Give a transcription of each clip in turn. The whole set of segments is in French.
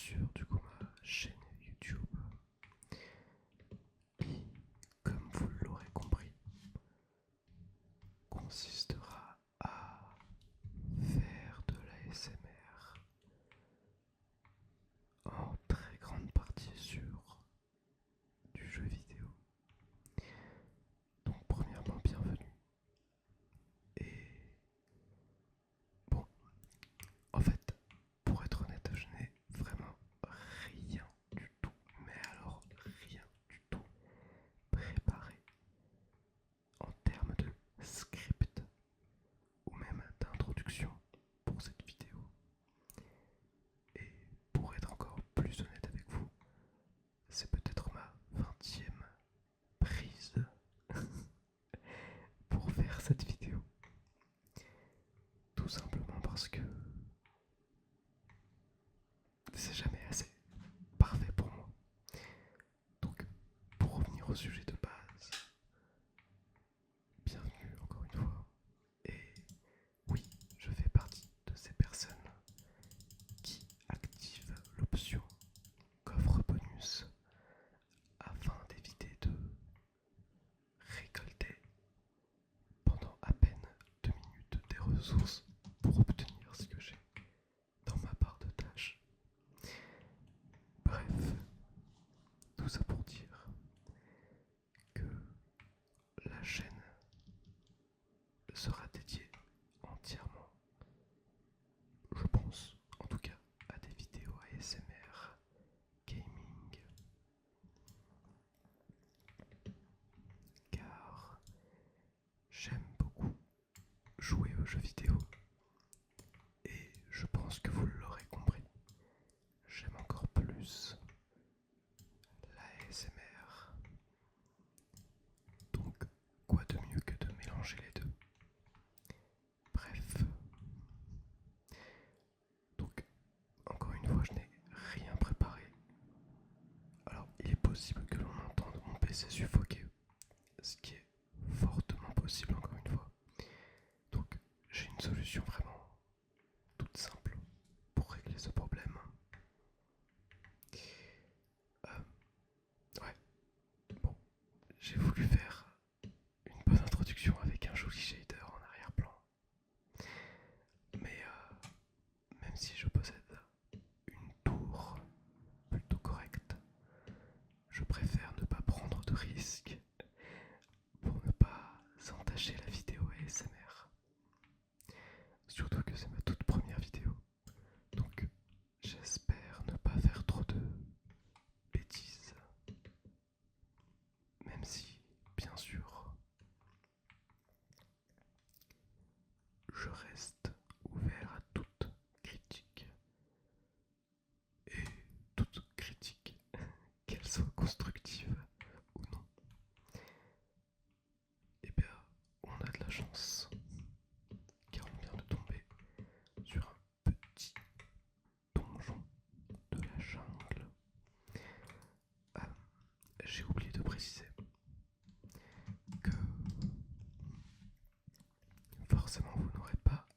sur du coup ma chaîne YouTube qui, comme vous l'aurez compris, consistera à faire de l'ASMR en très grande partie sur du jeu vidéo. Donc premièrement, bienvenue. Et bon, en fait, pour être honnête, je n'ai vraiment rien du tout, mais alors rien du tout préparé en termes de script ou même d'introduction pour cette vidéo. Et pour être encore plus honnête avec vous, c'est peut-être ma 20e prise pour faire cette vidéo. Tout simplement parce que c'est jamais assez parfait pour moi. Donc, pour revenir au sujet de base, bienvenue encore une fois. Et oui, je fais partie de ces personnes qui activent l'option coffre bonus afin d'éviter de récolter pendant à peine 2 minutes des ressources pour obtenir ce que j'ai dans ma barre de tâches. Bref, tout ça pour dire que la chaîne sera dédiée entièrement, je pense, en tout cas, à des vidéos ASMR, gaming, car j'aime beaucoup jouer aux jeux vidéo et je pense que vous l'aurez compris, j'aime encore plus l'ASMR. Donc, quoi de mieux que de mélanger les deux? Bref, donc, encore une fois, je n'ai rien préparé. Alors, il est possible que l'on entende mon PC suffoquer, ce qui est fortement possible encore une fois. Donc, j'ai une solution vraiment toute simple pour régler ce problème. Ouais, bon, j'ai voulu faire une bonne introduction avec un joli shader en arrière-plan. Mais même si je possède une tour plutôt correcte, je préfère ne pas prendre de risques pour ne pas entacher la vidéo ASMR. Surtout que c'est ma toute première vidéo. Donc j'espère ne pas faire trop de bêtises. Même si, bien sûr, je reste ouvert à toute critique. Et toute critique, qu'elle soit constructive ou non, eh bien, on a de la chance, car on vient de tomber sur un petit donjon de la jungle. Ah, j'ai oublié de préciser que forcément vous n'aurez pas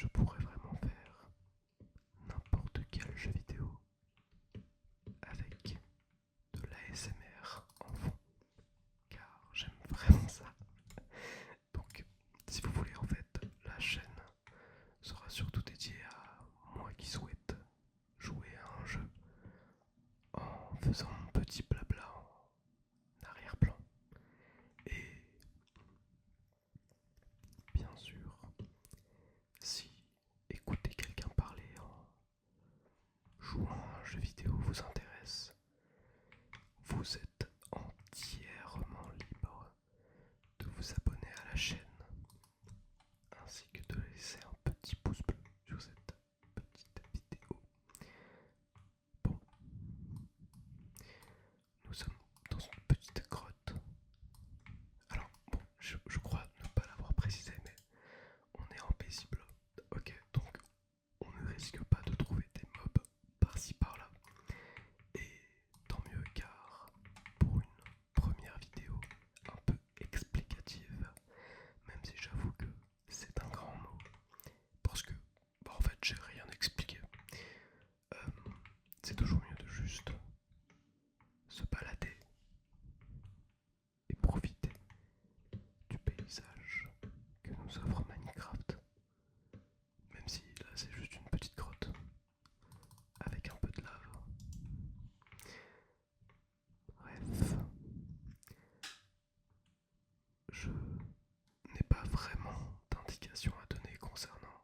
je pourrais vraiment faire n'importe quel jeu vidéo avec de l'ASMR en fond, car j'aime vraiment ça. Donc, si vous voulez, en fait, la chaîne sera surtout dédiée à moi qui souhaite jouer à un jeu en faisant mon petit blabla en arrière-plan. Et bien sûr, si écouter quelqu'un parler en jouant à un jeu vidéo vous intéresse, vous êtes entièrement libre de vous abonner à la chaîne ainsi que de laisser un petit pouce bleu sur cette petite vidéo. Bon, nous sommes dans une petite grotte. Alors, bon, je crois ne pas l'avoir précisé, mais on est en paisible. Ok, donc on ne risque pas de trouver des mobs par-ci par-là. Et tant mieux, car pour une première vidéo un peu explicative, même si j'avoue que c'est un grand mot, parce que en fait j'ai rien expliqué. C'est toujours mieux de juste se balader et profiter du paysage que nous offre Minecraft, même si là c'est juste une petite grotte avec un peu de lave. Bref, je n'ai pas vraiment d'indication à donner concernant,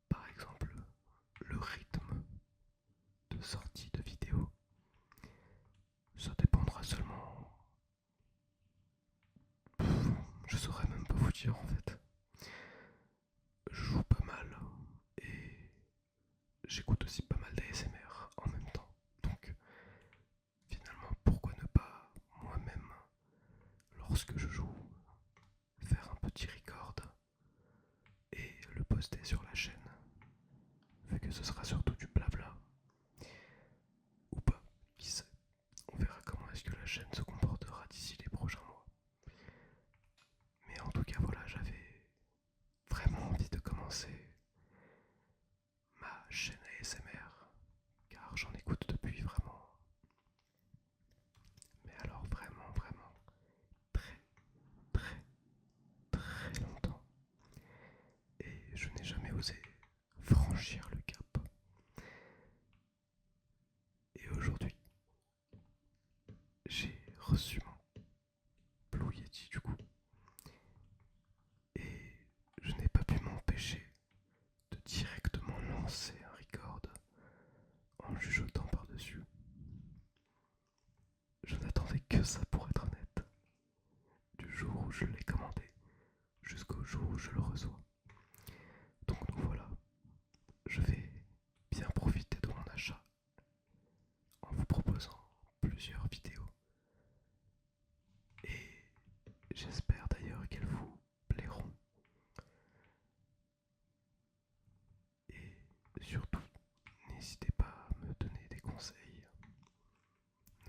par exemple, le rythme de sortie de vidéo. Ça dépendra seulement. Je saurais même pas vous dire en fait. Je joue pas mal et j'écoute aussi pas mal d'ASMR en même temps. Donc finalement, pourquoi ne pas moi-même, lorsque je joue, faire un petit record et le poster sur la chaîne, vu que ce sera surtout du blabla. Ou pas, qui sait. On verra comment est-ce que la chaîne se comportera d'ici les prochains mois. Mais en tout cas voilà, j'avais vraiment envie de commencer ma chaîne ASMR, car j'en écoute depuis vraiment, mais alors vraiment très très très longtemps. Et je n'ai jamais osé franchir le cap. Et aujourd'hui, j'ai reçu mon Blue Yeti du coup. Et je n'ai pas pu m'empêcher de directement lancer un record en chuchotant par-dessus. Je n'attendais que ça pour être honnête, du jour où je l'ai commandé jusqu'au jour où je le reçois. Donc nous voilà, je vais bien profiter de mon achat en vous proposant plusieurs vidéos. Et j'espère d'ailleurs qu'elles vous plairont. Et surtout, n'hésitez pas à me donner des conseils,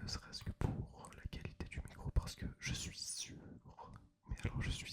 ne serait-ce que pour la qualité du micro, parce que je suis sûr, mais alors je suis